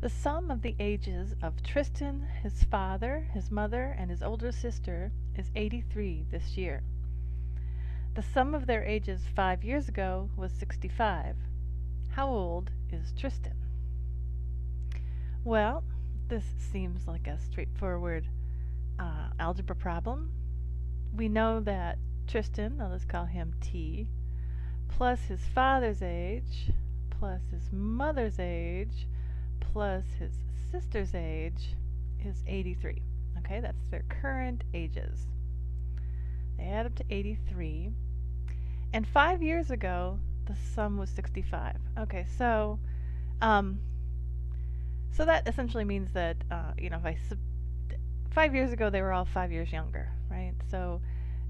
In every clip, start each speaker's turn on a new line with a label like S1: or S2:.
S1: The sum of the ages of Tristan, his father, his mother, and his older sister is 83 this year. The sum of their ages 5 years ago was 65. How old is Tristan? Well, this seems like a straightforward algebra problem. We know that Tristan, now let's call him T, plus his father's age, plus his mother's age, plus his sister's age is 83. Okay, that's their current ages. They add up to 83. And 5 years ago, the sum was 65. Okay, um, so that essentially means that, if 5 years ago they were all 5 years younger, right? So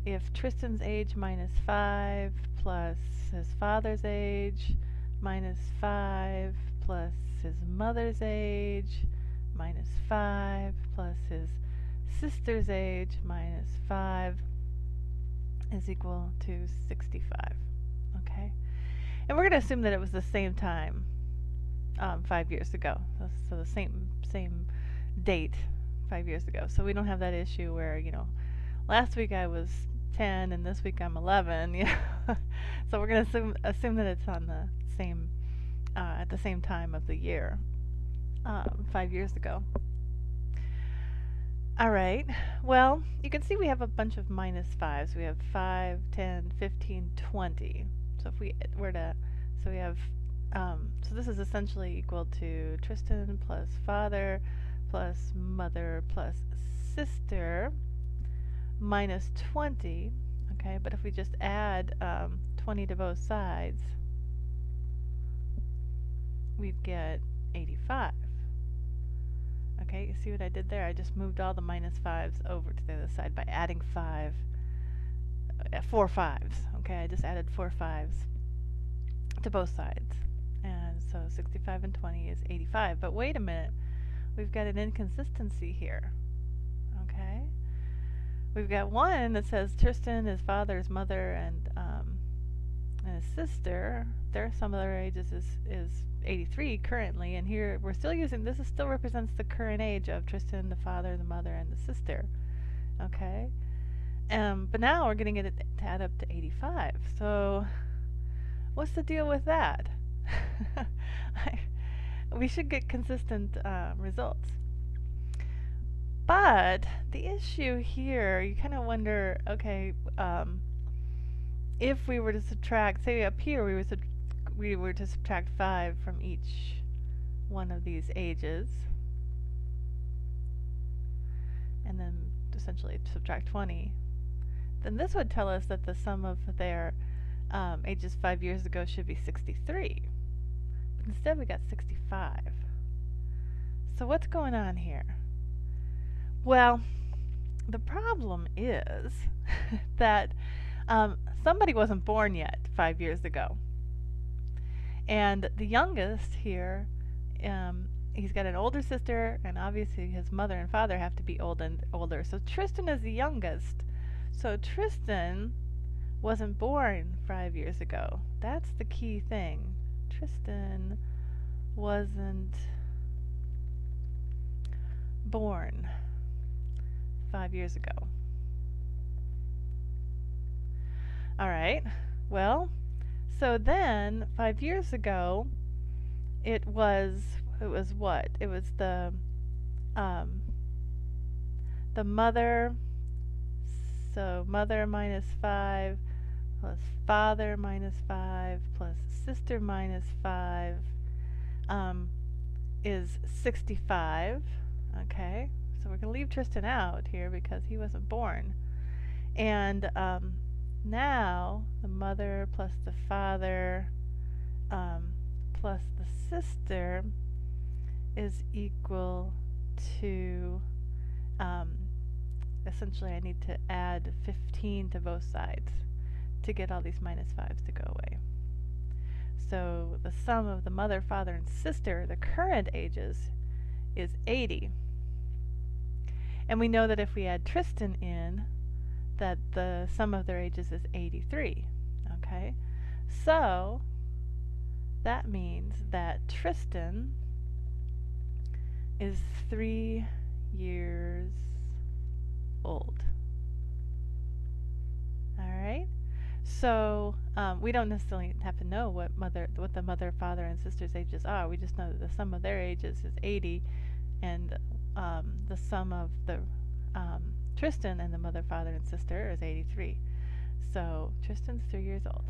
S1: if Tristan's age minus 5 plus his father's age minus 5 plus his mother's age minus 5 plus his sister's age minus 5 is equal to 65. Okay? And we're going to assume that it was the same time 5 years ago. So the same date 5 years ago. So we don't have that issue where, last week I was 10 and this week I'm 11. So we're going to assume that it's on the same at the same time of the year 5 years ago. All right. Well, you can see we have a bunch of minus 5s. We have 5, 10, 15, 20. So if we were to, so we have, so this is essentially equal to Tristan plus father plus mother plus sister minus 20. Okay, but if we just add 20 to both sides, we'd get 85. Okay, you see what I did there? I just moved all the minus 5s over to the other side by adding 4 5s. Okay, I just added 4 5s to both sides. And so 65 and 20 is 85. But wait a minute, we've got an inconsistency here. Okay? We've got one that says Tristan, his father, his mother, and his sister, their sum of their ages is 83 currently, and here we're still using, this is still represents the current age of Tristan, the father, the mother, and the sister. Okay? But now we're getting it to add up to 85. So what's the deal with that? We should get consistent results. But the issue here, you kind of wonder, okay, if we were to subtract, say up here we were to subtract 5 from each one of these ages, and then essentially subtract 20, then this would tell us that the sum of their ages 5 years ago should be 63. But instead we got 65. So what's going on here? Well, the problem is that somebody wasn't born yet 5 years ago. And the youngest here, he's got an older sister, and obviously his mother and father have to be older. So Tristan is the youngest. So Tristan wasn't born 5 years ago. That's the key thing. Tristan wasn't born 5 years ago. All right. Well, so then 5 years ago, it was what? It was the mother. So mother minus 5 plus father minus 5 plus sister minus 5 is 65. Okay. So we're going to leave Tristan out here because he wasn't born. And now the mother plus the father plus the sister is equal to, essentially I need to add 15 to both sides to get all these minus 5s to go away. So the sum of the mother, father, and sister, the current ages, is 80. And we know that if we add Tristan in, that the sum of their ages is 83. Okay? So that means that Tristan is 3 years old. All right. So we don't necessarily have to know what the mother, father, and sister's ages are. We just know that the sum of their ages is 80, and the sum of the Tristan and the mother, father, and sister is 83. So Tristan's 3 years old.